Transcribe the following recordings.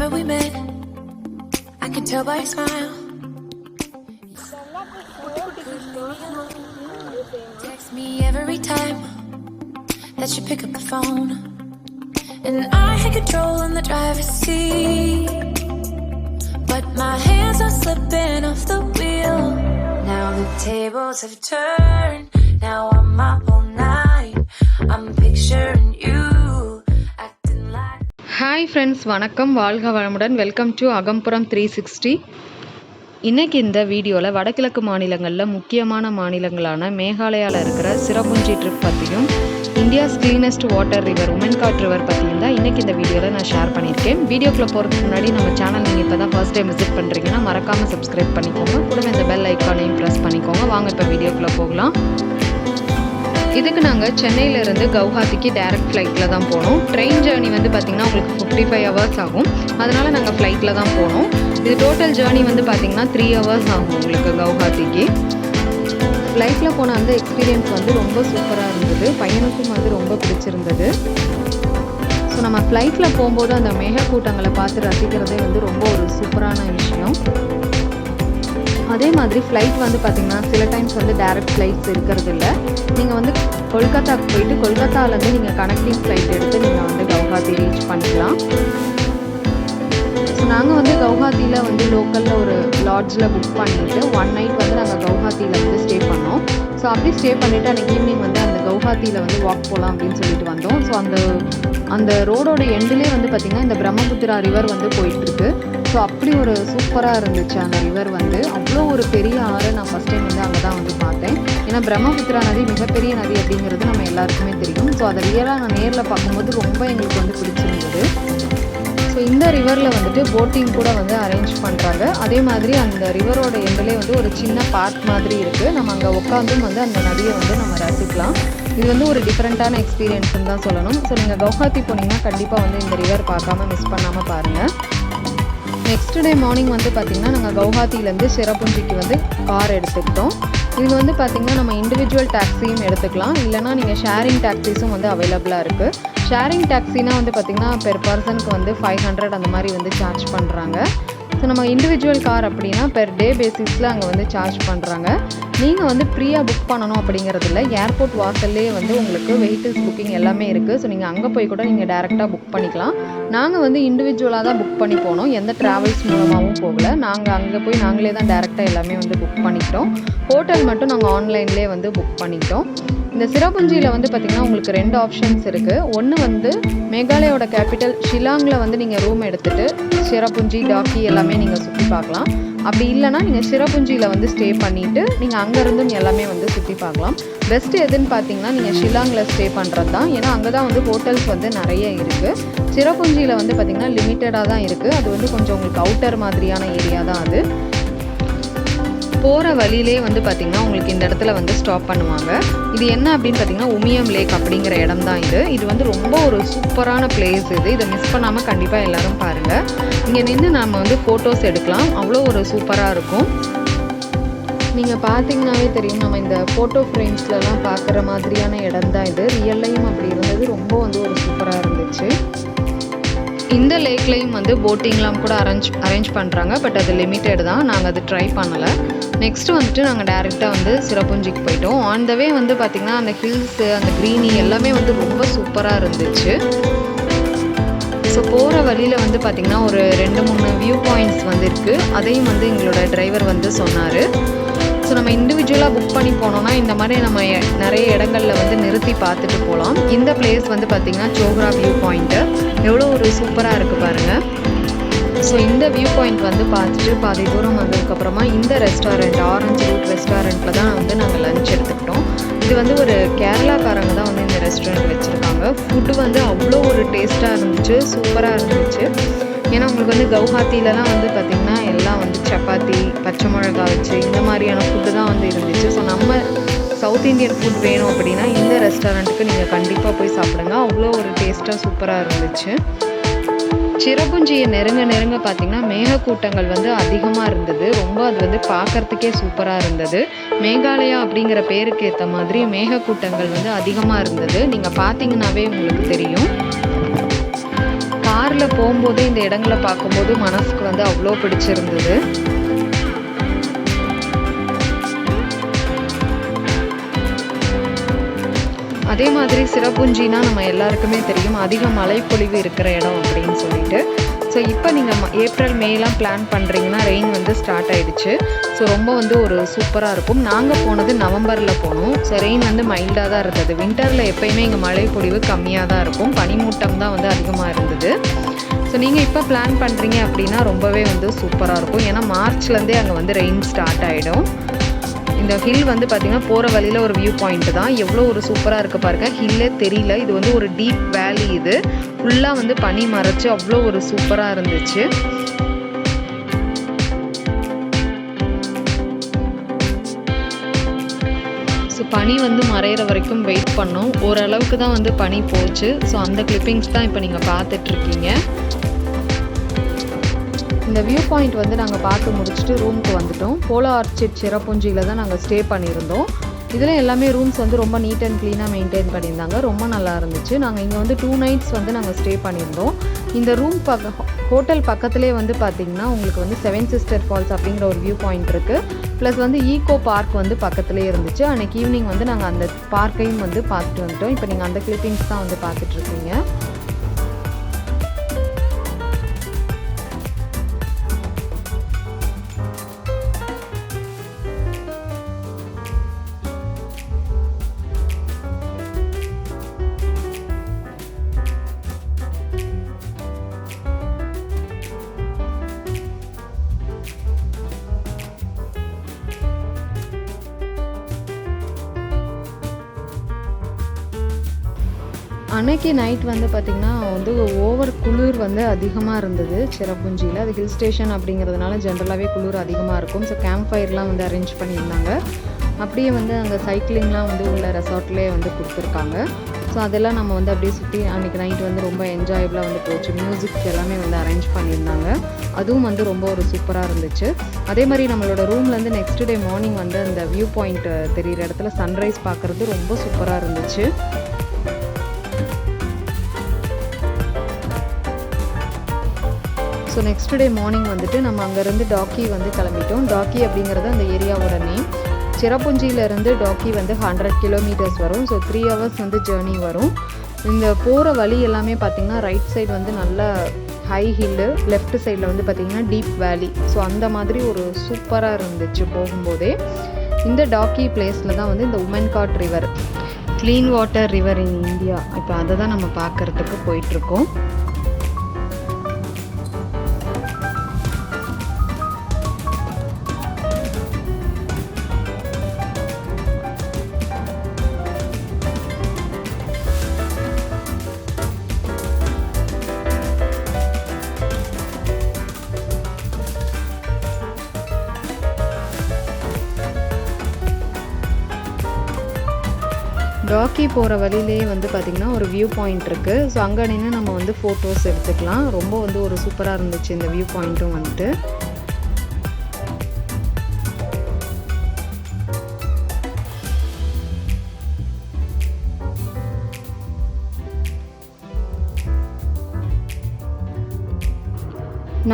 Remember we met, I can tell by your smile. Text me every time that you pick up the phone, and I had control in the driver's seat, but my hands are slipping off the wheel. Now the tables have turned, now I'm up all night, I'm picturing you acting like. Hi friends, வணக்கம், வாழ்க வளமுடன். Welcome to Akampuram 360. இன்றைக்கி இந்த வீடியோவில் வடகிழக்கு மாநிலங்களில் முக்கியமான மாநிலங்களான மேகாலயாவில் இருக்கிற சிரபுஞ்சி ட்ரிப் பற்றியும் India's cleanest water river Umngot river பற்றியும் தான் இன்றைக்கி இந்த வீடியோவில் நான் ஷேர் பண்ணியிருக்கேன். வீடியோக்குள்ளே போகிறதுக்கு முன்னாடி நம்ம சேனல் நீங்கள் இப்போ தான் ஃபர்ஸ்ட் டைம் விசிட் பண்ணுறீங்கன்னா மறக்காமல் சப்ஸ்கிரைப் பண்ணிக்கோங்க. கூடவே இந்த பெல் ஐக்கானையும் ப்ரெஸ் பண்ணிக்கோங்க. வாங்க இப்போ வீடியோக்குள்ளே போகலாம். இதுக்கு நாங்கள் சென்னையிலேருந்து கவுஹாத்திக்கு டைரக்ட் ஃப்ளைட்டில் தான் போனோம். ட்ரெயின் ஜேர்னி வந்து பார்த்திங்கன்னா உங்களுக்கு 55 hours ஆகும். அதனால் நாங்கள் ஃப்ளைட்டில் தான் போனோம். இது டோட்டல் ஜேர்னி வந்து பார்த்திங்கன்னா 3 hours ஆகும் உங்களுக்கு கவுஹாத்திக்கு. ஃப்ளைட்டில் போன அந்த எக்ஸ்பீரியன்ஸ் வந்து ரொம்ப சூப்பராக இருந்தது. பையனுக்கும் வந்து ரொம்ப பிடிச்சிருந்தது. ஸோ நம்ம ஃப்ளைட்டில் போகும்போது அந்த மேகக்கூட்டங்களை பார்த்து ரசிக்கிறதே வந்து ரொம்ப ஒரு சூப்பரான விஷயம். அதே மாதிரி ஃப்ளைட் வந்து பார்த்திங்கன்னா சில டைம்ஸ் வந்து டைரக்ட் ஃப்ளைட்ஸ் இருக்கிறது இல்லை. நீங்கள் வந்து கொல்கத்தாவுக்கு போயிட்டு கொல்கத்தாவிலேருந்து நீங்கள் கனெக்டிங் ஃப்ளைட் எடுத்து நீங்கள் வந்து கவுஹாத்தி ரீச் பண்ணிக்கலாம். ஸோ நாங்கள் வந்து கவுஹாத்தியில் வந்து லோக்கலில் ஒரு லாட்ஜில் புக் பண்ணிவிட்டு 1 night வந்து நாங்கள் கவுஹாத்தியில் வந்து ஸ்டே பண்ணோம். ஸோ அப்படி ஸ்டே பண்ணிவிட்டு அன்றைக்கி ஈவினிங் வந்து அந்த கவுஹாத்தியில் வந்து வாக் போகலாம் அப்படின்னு சொல்லிட்டு வந்தோம். ஸோ அந்த ரோடோட எண்டுலேயே வந்து பார்த்திங்கன்னா இந்த பிரம்மபுத்திரா ரிவர் வந்து போயிட்டுருக்கு. ஸோ அப்படி ஒரு சூப்பராக இருந்துச்சு அந்த ரிவர் வந்து. அவ்வளோ ஒரு பெரிய ஆறு நான் ஃபஸ்ட் டைம் வந்து அங்கே தான் வந்து பார்த்தேன். ஏன்னா பிரம்மபுத்திரா நதி மிகப்பெரிய நதி அப்படிங்கிறது நம்ம எல்லாருக்குமே தெரியும். ஸோ அதை ரியலாக நான் நேரில் பார்க்கும்போது ரொம்ப எங்களுக்கு வந்து பிடிச்சிருந்தது. ஸோ இந்த ரிவரில் வந்துட்டு போட்டிங் கூட வந்து அரேஞ்ச் பண்ணுறாங்க. அதே மாதிரி அந்த ரிவரோட எண்டிலே வந்து ஒரு சின்ன பார்க் மாதிரி இருக்குது. நம்ம அங்கே உட்காந்தும் வந்து அந்த நதியை வந்து நம்ம ரசிக்கலாம். இது வந்து ஒரு டிஃப்ரெண்ட்டான எக்ஸ்பீரியன்ஸ்னு தான் சொல்லணும். ஸோ நீங்கள் கவுஹாத்தி போனீங்கன்னா கண்டிப்பாக வந்து இந்த ரிவர் பார்க்காம மிஸ் பண்ணாமல் பாருங்கள். நெக்ஸ்ட் டே மார்னிங் வந்து பார்த்திங்கன்னா நாங்கள் கவுஹாத்திலேருந்து சிரபுஞ்சிக்கு வந்து கார் எடுத்துக்கிட்டோம். இது வந்து பார்த்திங்கன்னா நம்ம இண்டிவிஜுவல் டாக்ஸியும் எடுத்துக்கலாம், இல்லைனா நீங்கள் ஷேரிங் டாக்ஸிஸும் வந்து அவைலபிளாக இருக்குது. ஷேரிங் டாக்ஸினா வந்து பார்த்திங்கன்னா பெர் பர்சனுக்கு வந்து 500 அந்த மாதிரி வந்து சார்ஜ் பண்ணுறாங்க. ஸோ நம்ம இண்டிவிஜுவல் கார் அப்படின்னா பெர் டே பேசிஸில் அங்கே வந்து சார்ஜ் பண்ணுறாங்க. நீங்கள் வந்து ஃப்ரீயாக புக் பண்ணணும் அப்படிங்கிறதில்ல. ஏர்போர்ட் வாசல்லே வந்து உங்களுக்கு வெஹிக்கிள்ஸ் புக்கிங் எல்லாமே இருக்குது. ஸோ நீங்கள் அங்கே போய் கூட நீங்கள் டேரெக்டாக புக் பண்ணிக்கலாம். நாங்கள் வந்து இண்டிவிஜுவலாக தான் புக் பண்ணி போனோம். எந்த ட்ராவல்ஸ் மூலமாகவும் போகலை. நாங்கள் அங்கே போய் நாங்களே தான் டேரெக்டாக எல்லாமே வந்து புக் பண்ணிக்கிட்டோம். ஹோட்டல் மட்டும் நாங்கள் ஆன்லைன்லேயே வந்து புக் பண்ணிக்கிட்டோம். இந்த சிரபுஞ்சியில் வந்து பார்த்திங்கன்னா உங்களுக்கு 2 ஆப்ஷன்ஸ் இருக்குது. ஒன்று வந்து மேகாலயோட கேபிட்டல் ஷில்லாங்கில் வந்து நீங்கள் ரூம் எடுத்துகிட்டு சிரபுஞ்சி டாக்கி எல்லாமே நீங்கள் சுற்றி பார்க்கலாம். அப்படி இல்லைனா நீங்கள் சிரபுஞ்சியில் வந்து ஸ்டே பண்ணிவிட்டு நீங்கள் அங்கேருந்தும் எல்லாமே வந்து சுற்றி பார்க்கலாம். பெஸ்ட்டு எதுன்னு பார்த்தீங்கன்னா நீங்கள் ஷில்லாங்கில் ஸ்டே பண்ணுறது தான். ஏன்னா அங்கே தான் வந்து ஹோட்டல்ஸ் வந்து நிறைய இருக்குது. சிரபுஞ்சியில் வந்து பார்த்திங்கன்னா லிமிட்டடாக தான் இருக்குது. அது வந்து கொஞ்சம் உங்களுக்கு அவுட்டர் மாதிரியான ஏரியா தான் அது. போகிற வழியிலே வந்து பார்த்திங்கன்னா உங்களுக்கு இந்த இடத்துல வந்து ஸ்டாப் பண்ணுவாங்க. இது என்ன அப்படின்னு பார்த்திங்கன்னா உமியம் லேக் அப்படிங்கிற இடம் தான் இது. இது வந்து ரொம்ப ஒரு சூப்பரான பிளேஸ் இது. இதை மிஸ் பண்ணாமல் கண்டிப்பாக எல்லோரும் பாருங்கள். இங்கே நின்று நம்ம வந்து ஃபோட்டோஸ் எடுக்கலாம். அவ்வளோ ஒரு சூப்பராக இருக்கும். நீங்கள் பார்த்தீங்கன்னாவே தெரியும், நம்ம இந்த ஃபோட்டோ ஃப்ரேம்ஸ்லலாம் பார்க்குற மாதிரியான இடம் தான் இது. ரியல்லையும் அப்படி இருந்தது. ரொம்ப வந்து ஒரு சூப்பராக இருந்துச்சு. இந்த லேக்லையும் வந்து போட்டிங்லாம் கூட அரேஞ்ச் பண்ணுறாங்க. பட் அது லிமிட்டட் தான். நாங்கள் அது ட்ரை பண்ணலை. நெக்ஸ்ட்டு வந்துட்டு நாங்கள் டேரெக்டாக வந்து சிரபுஞ்சிக்கு போயிட்டோம். ஆன் த வே வந்து பார்த்திங்கன்னா அந்த ஹில்ஸு அந்த க்ரீனி எல்லாமே வந்து ரொம்ப சூப்பராக இருந்துச்சு. ஸோ போகிற வழியில் வந்து பார்த்திங்கன்னா ஒரு 2-3 வியூ பாயிண்ட்ஸ் வந்து இருக்குது. அதையும் வந்து எங்களோட டிரைவர் வந்து சொன்னார். ஸோ நம்ம இண்டிவிஜுவலாக புக் பண்ணி போனோம்னா இந்த மாதிரி நம்ம நிறைய இடங்களில் வந்து நிறுத்தி பார்த்துட்டு போகலாம். இந்த பிளேஸ் வந்து பார்த்திங்கன்னா சோக்ரா வியூ பாயிண்ட்டு எவ்வளோ ஒரு சூப்பராக இருக்குது பாருங்கள். ஸோ இந்த வியூ பாயிண்ட் வந்து பார்த்துட்டு பாதி தூரம் வந்ததுக்கப்புறமா இந்த ரெஸ்டாரண்ட் ஆரஞ்சு ரூட் ரெஸ்டாரண்ட்டில் தான் வந்து நாங்கள் லஞ்ச் எடுத்துக்கிட்டோம். இது வந்து ஒரு கேரளாக்காரங்க தான் வந்து இந்த ரெஸ்டாரண்ட் வச்சுருக்காங்க. ஃபுட்டு வந்து அவ்வளோ ஒரு டேஸ்ட்டாக இருந்துச்சு, சூப்பராக இருந்துச்சு. ஏன்னா உங்களுக்கு வந்து கவுஹாத்திலலாம் வந்து பார்த்திங்கன்னா எல்லாம் வந்து சப்பாத்தி பச்சை மிளகா வச்சு இந்த மாதிரியான ஃபுட்டு தான் வந்து இருந்துச்சு. ஸோ நம்ம சவுத் இந்தியன் ஃபுட் வேணும் அப்படின்னா இந்த ரெஸ்டாரண்ட்டுக்கு நீங்கள் கண்டிப்பாக போய் சாப்பிடுங்க. அவ்வளோ ஒரு டேஸ்ட்டாக சூப்பராக இருந்துச்சு. சிரபுஞ்சியை நெருங்க பார்த்திங்கன்னா மேகக்கூட்டங்கள் வந்து அதிகமாக இருந்தது. ரொம்ப அது வந்து பார்க்குறதுக்கே சூப்பராக இருந்தது. மேகாலயா அப்படிங்கிற பேருக்கு ஏற்ற மாதிரி மேகக்கூட்டங்கள் வந்து அதிகமாக இருந்தது. நீங்கள் பார்த்தீங்கன்னாவே உங்களுக்கு தெரியும். காரில் போகும்போதே இந்த இடங்களை பார்க்கும்போது மனசுக்கு வந்து அவ்வளோ பிடிச்சிருந்தது. அதே மாதிரி சிரபுஞ்சினா நம்ம எல்லாருக்குமே தெரியும் அதிக மழைப்பொழிவு இருக்கிற இடம் அப்படின்னு சொல்லிட்டு. ஸோ இப்போ நீங்கள் ஏப்ரல் மேலாம் பிளான் பண்ணுறீங்கன்னா ரெயின் வந்து ஸ்டார்ட் ஆகிடுச்சு. ஸோ ரொம்ப வந்து ஒரு சூப்பராக இருக்கும். நாங்கள் போனது நவம்பரில் போனோம். ஸோ ரெயின் வந்து மைல்டாக தான் இருந்தது. வின்டரில் எப்போயுமே இங்கே மழைப்பொழிவு கம்மியாக தான் இருக்கும். பனிமூட்டம் தான் வந்து அதிகமாக இருந்தது. ஸோ நீங்கள் இப்போ பிளான் பண்ணுறீங்க அப்படின்னா ரொம்பவே வந்து சூப்பராக இருக்கும். ஏன்னா மார்ச்லேருந்தே அங்கே வந்து ரெயின் ஸ்டார்ட் ஆகிடும். இந்த ஹில் வந்து பார்த்திங்கன்னா போகிற வழியில் ஒரு வியூ பாயிண்ட் தான். எவ்வளோ ஒரு சூப்பராக இருக்குது பாருங்கள். ஹில்லே தெரியல. இது வந்து ஒரு டீப் வேலி. இது ஃபுல்லாக வந்து பனி மறைச்சு அவ்வளோ ஒரு சூப்பராக இருந்துச்சு. ஸோ பனி வந்து மறையிற வரைக்கும் வெயிட் பண்ணோம். ஓரளவுக்கு தான் வந்து பனி போச்சு. ஸோ அந்த கிளிப்பிங்ஸ் தான் இப்போ நீங்கள் பார்த்துட்ருக்கீங்க. இந்த வியூ பாயிண்ட் வந்து நாங்கள் பார்த்து முடிச்சுட்டு ரூமுக்கு வந்துட்டோம். போலோ ஆர்ச்சிட் சிரபுஞ்சியில் தான் நாங்கள் ஸ்டே பண்ணியிருந்தோம். இதில் எல்லாமே ரூம்ஸ் வந்து ரொம்ப நீட் அண்ட் க்ளீனாக மெயின்டைன் பண்ணியிருந்தாங்க. ரொம்ப நல்லா இருந்துச்சு. நாங்கள் இங்கே வந்து 2 nights வந்து நாங்கள் ஸ்டே பண்ணியிருந்தோம். இந்த ரூம் ஹோட்டல் பக்கத்துலேயே வந்து பார்த்திங்கன்னா உங்களுக்கு வந்து 7 Sister Falls அப்படிங்கிற ஒரு வியூ பாயிண்ட் இருக்குது. ப்ளஸ் வந்து ஈகோ பார்க் வந்து பக்கத்துலேயே இருந்துச்சு. அன்றைக்கி ஈவினிங் வந்து நாங்கள் அந்த பார்க்கையும் வந்து பார்த்துட்டு வந்துட்டோம். இப்போ நீங்கள் அந்த கிளிப்பிங்ஸ் தான் வந்து பார்த்துட்ருக்கீங்க. அன்னைக்கு நைட் வந்து பார்த்திங்கன்னா வந்து ஓவர் குளிர் வந்து அதிகமாக இருந்தது சிரபுஞ்சியில். அது ஹில் ஸ்டேஷன் அப்படிங்கிறதுனால ஜென்ரலாகவே குளிர் அதிகமாக இருக்கும். ஸோ கேம்ப் ஃபயர்லாம் வந்து அரேஞ்ச் பண்ணியிருந்தாங்க. அப்படியே வந்து அங்கே சைக்கிளிங்லாம் வந்து உள்ள ரெசார்ட்லேயே வந்து கொடுத்துருக்காங்க. ஸோ அதெல்லாம் நம்ம வந்து அப்படியே சுற்றி அன்றைக்கி நைட் வந்து ரொம்ப என்ஜாயபுளாக வந்து போச்சு. மியூசிக் எல்லாமே வந்து அரேஞ்ச் பண்ணியிருந்தாங்க. அதுவும் வந்து ரொம்ப ஒரு சூப்பராக இருந்துச்சு. அதே மாதிரி நம்மளோட ரூம்லேருந்து நெக்ஸ்ட் டே மார்னிங் வந்து அந்த வியூ பாயிண்ட் தெரிகிற இடத்துல சன்ரைஸ் பார்க்குறது ரொம்ப சூப்பராக இருந்துச்சு. ஸோ நெக்ஸ்ட் டே மார்னிங் வந்துட்டு நம்ம அங்கேருந்து டாக்கி வந்து கிளம்பிட்டோம். டாக்கி அப்படிங்கிறது அந்த ஏரியாவோட நேம். சிரபுஞ்சியிலேருந்து டாக்கி வந்து 100 kilometers வரும். ஸோ 3 hours வந்து ஜேர்னி வரும். இந்த போகிற வழி எல்லாமே பார்த்திங்கன்னா ரைட் சைடு வந்து நல்ல ஹை ஹில்லு, லெஃப்ட் சைடில் வந்து பார்த்திங்கன்னா டீப் வேலி. ஸோ அந்த மாதிரி ஒரு சூப்பராக இருந்துச்சு போகும்போதே. இந்த டாக்கி பிளேஸில் தான் வந்து இந்த Umngot river, clean water river in India, இப்போ அதை தான் நம்ம பார்க்குறதுக்கு போயிட்டுருக்கோம். டாக்கி போகிற வழியிலே வந்து பார்த்திங்கன்னா ஒரு வியூ பாயிண்ட் இருக்குது. ஸோ அங்கே நின்று நம்ம வந்து ஃபோட்டோஸ் எடுத்துக்கலாம். ரொம்ப வந்து ஒரு சூப்பராக இருந்துச்சு இந்த வியூ பாயிண்ட்டும் வந்துட்டு.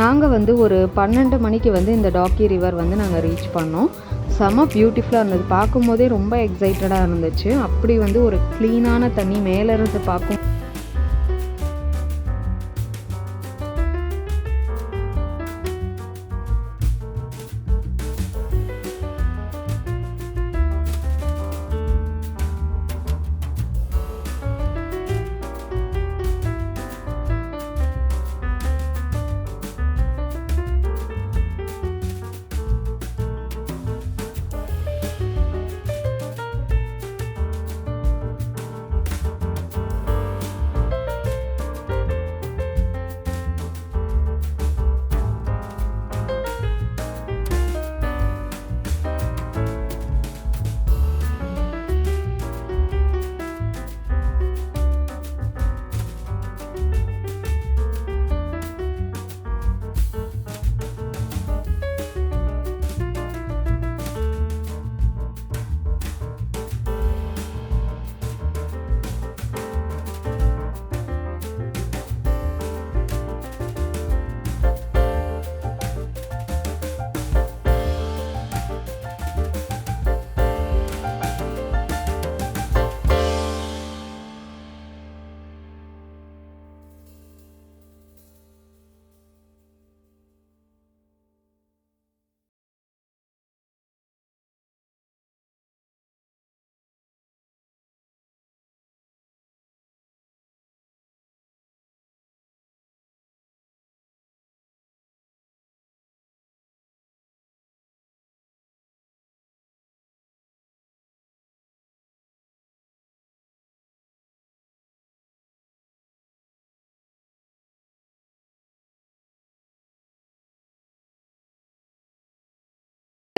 நாங்கள் வந்து ஒரு 12 மணிக்கு வந்து இந்த டாக்கி ரிவர் வந்து நாங்கள் ரீச் பண்ணோம். செம பியூட்டிஃபுல்லாக இருந்தது. பார்க்கும்போதே ரொம்ப எக்ஸைட்டடாக இருந்துச்சு. அப்படி வந்து ஒரு க்ளீனான தண்ணி மேலேருந்து பார்க்கும்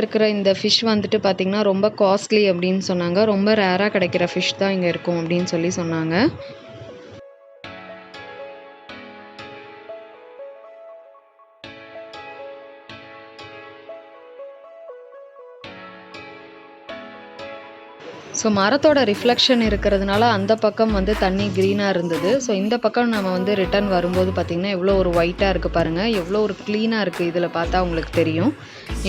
இருக்கிற இந்த ஃபிஷ் வந்துட்டு பார்த்திங்கன்னா ரொம்ப காஸ்ட்லி அப்படின்னு சொன்னாங்க. ரொம்ப ரேராக கிடைக்கிற ஃபிஷ் தான் இங்கே இருக்கும் அப்படின்னு சொன்னாங்க. ஸோ மரத்தோட ரிஃப்ளெக்ஷன் இருக்கிறதுனால அந்த பக்கம் வந்து தண்ணி க்ரீனாக இருந்தது. ஸோ இந்த பக்கம் நம்ம வந்து ரிட்டர்ன் வரும்போது பார்த்திங்கன்னா எவ்வளோ ஒரு ஒயிட்டாக இருக்குது பாருங்கள், எவ்வளோ ஒரு க்ளீனாக இருக்குது. இதில் பார்த்தா உங்களுக்கு தெரியும்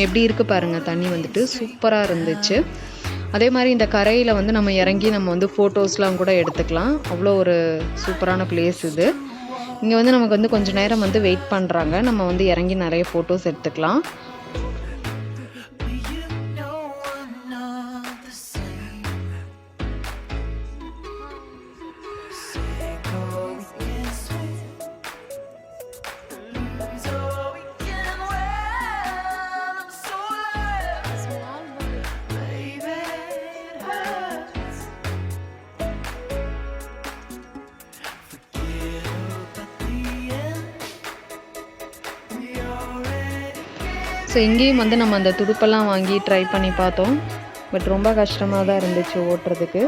எப்படி இருக்குது பாருங்கள். தண்ணி வந்துட்டு சூப்பராக இருந்துச்சு. அதே மாதிரி இந்த கரையில் வந்து நம்ம இறங்கி நம்ம வந்து ஃபோட்டோஸ்லாம் கூட எடுத்துக்கலாம். அவ்வளோ ஒரு சூப்பரான பிளேஸ் இது. இங்கே வந்து நமக்கு வந்து கொஞ்சம் நேரம் வந்து வெயிட் பண்ணுறாங்க. நம்ம வந்து இறங்கி நிறைய ஃபோட்டோஸ் எடுத்துக்கலாம். ஸோ இங்கேயும் வந்து நம்ம அந்த துடுப்பெல்லாம் வாங்கி ட்ரை பண்ணி பார்த்தோம். பட் ரொம்ப கஷ்டமாக தான் இருந்துச்சு ஓட்டுறதுக்கு.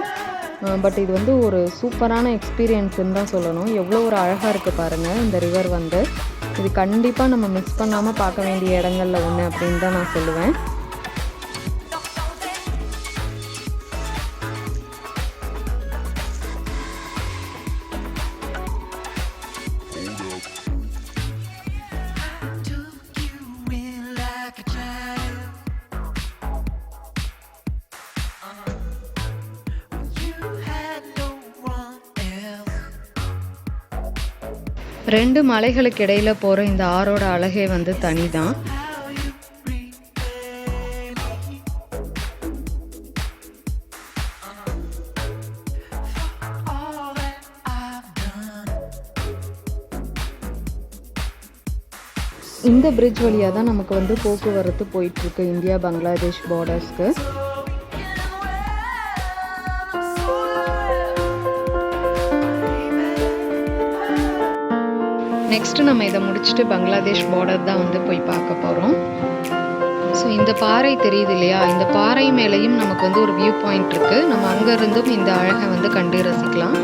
பட் இது வந்து ஒரு சூப்பரான எக்ஸ்பீரியன்ஸ்ன்னு தான் சொல்லணும். எவ்வளோ ஒரு அழகாக இருக்குது பாருங்கள் இந்த ரிவர் வந்து. இது கண்டிப்பாக நம்ம மிஸ் பண்ணாமல் பார்க்க வேண்டிய இடங்களில் ஒன்று அப்படின்னு தான் நான் சொல்லுவேன். ரெண்டு மலைகளுக்கு இடையில போகிற இந்த ஆறோட அழகே வந்து தனி தான். இந்த பிரிட்ஜ் வழியாக தான் நமக்கு வந்து போக்குவரத்து போயிட்டுருக்கு இந்தியா பங்களாதேஷ் பார்டர்ஸ்க்கு. நெக்ஸ்ட்டு நம்ம இதை முடிச்சுட்டு பங்களாதேஷ் பார்டர் தான் வந்து போய் பார்க்க போகிறோம். ஸோ இந்த பாறை தெரியுது இல்லையா, இந்த பாறை மேலேயும் நமக்கு வந்து ஒரு வியூ பாயிண்ட் இருக்குது. நம்ம அங்கேருந்தும் இந்த அழகை வந்து கண்டு ரசிக்கலாம்.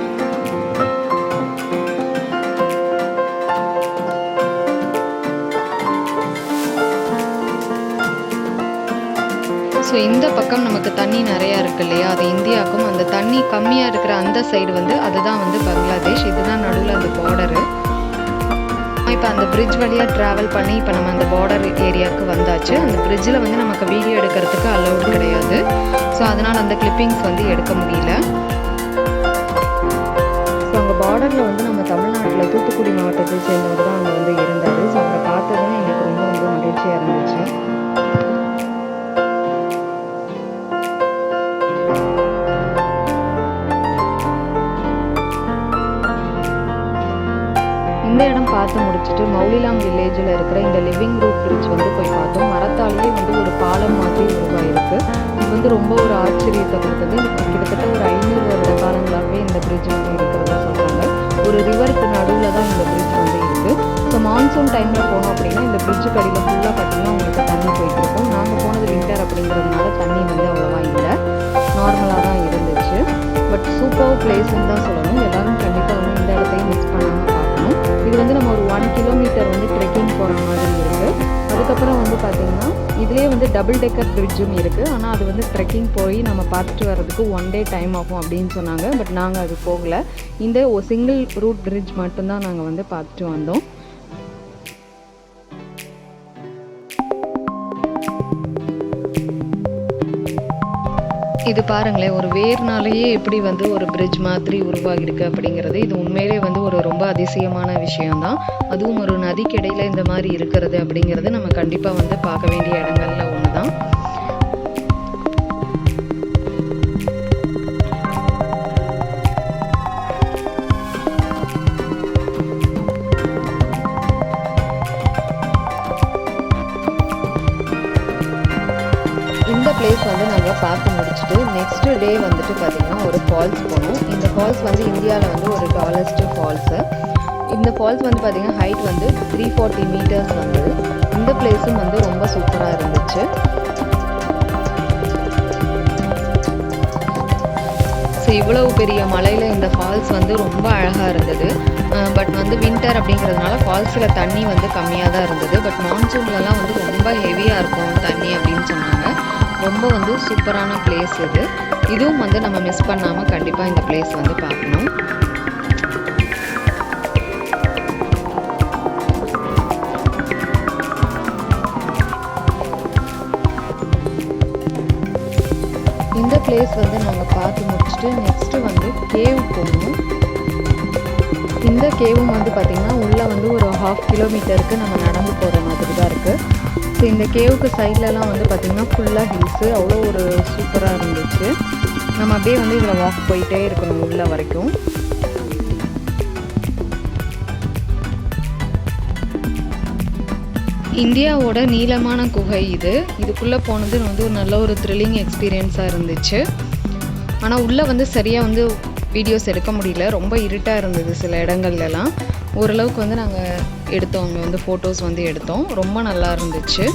ஸோ இந்த பக்கம் நமக்கு தண்ணி நிறையா இருக்குது இல்லையா, அது இந்தியாவுக்கும், அந்த தண்ணி கம்மியாக இருக்கிற அந்த சைடு வந்து அதுதான் வந்து பங்களாதேஷ். இதுதான் நடுவில் அந்த பார்டரு. இப்போ அந்த பிரிட்ஜ் வழியாக ட்ராவல் பண்ணி இப்போ நம்ம அந்த பார்டர் ஏரியாவுக்கு வந்தாச்சு. அந்த பிரிட்ஜில் வந்து நமக்கு வீடியோ எடுக்கிறதுக்கு அலௌடு கிடையாது. ஸோ அதனால் அந்த கிளிப்பிங்ஸ் வந்து எடுக்க முடியல. ஸோ அங்கே பார்டரில் வந்து நம்ம தமிழ்நாட்டில் தூத்துக்குடி மாவட்டத்தை சேர்ந்தவர் தான் அங்கே வந்து இருந்தார். ஸோ அவரை பார்த்ததுன்னு எனக்கு ரொம்ப ரொம்ப மகிழ்ச்சியாக இருந்துச்சு. இந்த இடம் பார்த்து முடிச்சுட்டு மௌலிலாம் வில்லேஜில் இருக்கிற இந்த லிவிங் ரூட் பிரிட்ஜ் வந்து போய் பார்த்தோம். மரத்தாலேயே வந்து ஒரு பாலம் மாதிரி உருவாயிருக்கு. இது வந்து ரொம்ப ஒரு ஆச்சரியத்தை கொடுத்தது. கிட்டத்தட்ட ஒரு 500 வருட காலங்களாகவே இந்த பிரிட்ஜ் வந்து இருக்கிறதா சொல்கிறாங்க. ஒரு ரிவருக்கு நடுவில் தான் இந்த பிரிட்ஜ் வந்து இருக்குது. ஸோ மான்சூன் டைமில் போனோம் அப்படின்னா இந்த பிரிட்ஜு கடியில் ஃபுல்லாக பார்த்தீங்கன்னா உங்களுக்கு தண்ணி போயிட்டு இருக்கும். நாங்கள் போனது வின்டர் அப்படிங்கிறதுனால தண்ணி வந்து அவ்வளோவா இல்லை, நார்மலாக தான் இருந்துச்சு. பட் சூப்பர் பிளேஸ்ன்னு தான் சொல்லணும். எல்லோரும் கண்டிப்பாக வந்து இந்த இடத்தையும் மிஸ் பண்ணாமல் பார்க்கணும். இது வந்து நம்ம ஒரு 1 கிலோமீட்டர் வந்து ட்ரெக்கிங் போகிற மாதிரி இருக்குது. அதுக்கப்புறம் வந்து பார்த்திங்கன்னா இதுலேயே வந்து டபுள் டெக்கர் பிரிட்ஜும் இருக்குது. ஆனால் அது வந்து ட்ரெக்கிங் போய் நம்ம பார்த்துட்டு வர்றதுக்கு 1 டே டைம் ஆகும் அப்படின்னு சொன்னாங்க. பட் நாங்கள் அது போகலை. இந்த சிங்கிள் ரூட் பிரிட்ஜ் மட்டும்தான் நாங்கள் வந்து பார்த்துட்டு வந்தோம். இது பாருங்களேன், ஒரு வேர்னாலேயே எப்படி வந்து ஒரு பிரிட்ஜ் மாதிரி உருவாகிருக்கு அப்படிங்கிறது. இது உண்மையிலே வந்து ஒரு ரொம்ப அதிசயமான விஷயம்தான். அதுவும் ஒரு நதிக்கு இடையில இந்த மாதிரி இருக்கிறது அப்படிங்கிறது நம்ம கண்டிப்பாக வந்து பார்க்க வேண்டிய இடங்கள்ல ஒன்று தான். இந்த பிளேஸ் வந்து நாங்கள் பார்த்து முடிச்சுட்டு நெக்ஸ்ட் டே வந்துட்டு பார்த்திங்கன்னா ஒரு ஃபால்ஸ் போனோம். இந்த ஃபால்ஸ் வந்து இந்தியாவில் வந்து ஒரு டாலஸ்ட் ஃபால்ஸு. இந்த ஃபால்ஸ் வந்து பார்த்திங்கன்னா ஹைட் வந்து 340 மீட்டர்ஸ் வந்து. இந்த பிளேஸும் வந்து ரொம்ப சூப்பராக இருந்துச்சு. ஸோ இவ்வளவு பெரிய மலையில் இந்த ஃபால்ஸ் வந்து ரொம்ப அழகாக இருந்தது. பட் வந்து வின்டர் அப்படிங்கிறதுனால ஃபால்ஸில் தண்ணி வந்து கம்மியாக தான் இருந்தது. பட் மான்சூன்லலாம் வந்து ரொம்ப ஹெவியாக இருக்கும் தண்ணி அப்படின்னு சொன்னாங்க. ரொம்ப வந்து சூப்பரான பிளேஸ் இது. இதுவும் வந்து நம்ம மிஸ் பண்ணாமல் கண்டிப்பாக இந்த பிளேஸ் வந்து பார்க்கணும். இந்த பிளேஸ் வந்து நாங்கள் பார்த்து முடிச்சுட்டு நெக்ஸ்ட்டு வந்து கேவ் போகணும். இந்த கேவும் வந்து பார்த்திங்கன்னா உள்ளே வந்து ஒரு 1/2 கிலோமீட்டருக்கு நம்ம நடந்து போகிற மாதிரி தான் இருக்குது. ஸோ இந்த கேவுக்கு சைட்லலாம் வந்து பார்த்திங்கன்னா ஃபுல்லாக ஹில்ஸு, அவ்வளோ ஒரு சூப்பராக இருந்துச்சு. நம்ம அப்படியே வந்து இதில் வாக் போயிட்டே இருக்கணும் உள்ள வரைக்கும். இந்தியாவோட நீளமான குகை இது. இதுக்குள்ளே போனது வந்து ஒரு நல்ல ஒரு த்ரில்லிங் எக்ஸ்பீரியன்ஸாக இருந்துச்சு. ஆனால் உள்ளே வந்து சரியாக வந்து வீடியோஸ் எடுக்க முடியல, ரொம்ப இருட்டாக இருந்தது சில இடங்கள்லாம். ஓரளவுக்கு வந்து நாங்கள் எடுத்தோம், அங்கே வந்து ஃபோட்டோஸ் வந்து எடுத்தோம். ரொம்ப நல்லா இருந்துச்சு.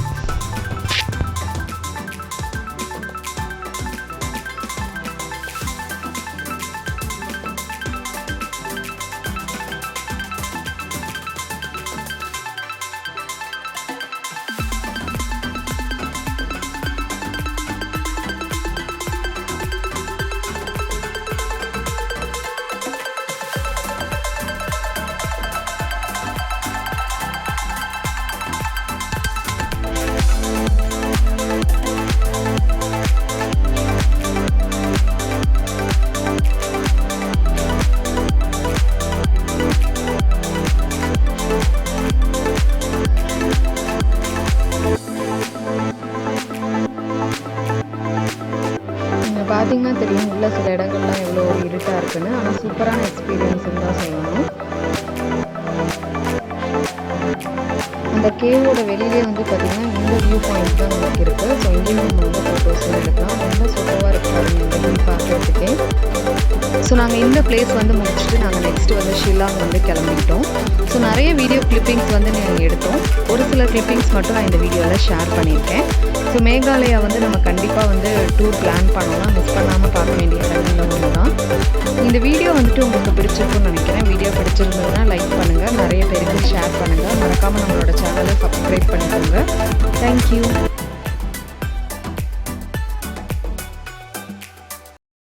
பார்த்தீங்கன்னா தெரியும் உள்ள சில இடங்கள்லாம் எவ்வளோ இருட்டாக இருக்குன்னு. ஆனால் சூப்பரான எக்ஸ்பீரியன்ஸ்ன்னு தான் சொல்லணும். அந்த கேவோட வெளியிலே வந்து பார்த்திங்கன்னா இந்த வியூ பாயிண்ட் தான் நமக்கு இருக்குது. ஸோ இங்கேயும் நம்ம வந்து ஃபோட்டோஸ் எடுக்கலாம். ரொம்ப சூப்பராக இருக்காங்க இந்த வியூ பார்க்குறதுக்கே. ஸோ நாங்கள் இந்த பிளேஸ் வந்து முடிச்சுட்டு நாங்கள் நெக்ஸ்ட்டு வந்து ஷில்லாங் வந்து கிளம்பிட்டோம். ஸோ நிறைய வீடியோ கிளிப்பிங்ஸ் வந்து நாங்கள் எடுத்தோம். ஒரு சில கிளிப்பிங்ஸ் மட்டும் நான் இந்த வீடியோவில் ஷேர் பண்ணியிருக்கேன். ஸோ மேகாலயா வந்து நம்ம கண்டிப்பாக வந்து டூர் பிளான் பண்ணோம்னா மிஸ் பண்ணாமல் பார்க்க வேண்டிய இடங்கள்ல ஒன்று தான். இந்த வீடியோ வந்துட்டு உங்களுக்கு பிடிச்சிருக்குன்னு நினைக்கிறேன். வீடியோ பிடிச்சிருந்ததுன்னா லைக் பண்ணுங்கள், நிறைய பேருக்கு ஷேர் பண்ணுங்கள், மறக்காமல் நம்மளோட சேனலை சப்ஸ்கிரைப் பண்ணிக்கோங்க. தேங்க்யூ.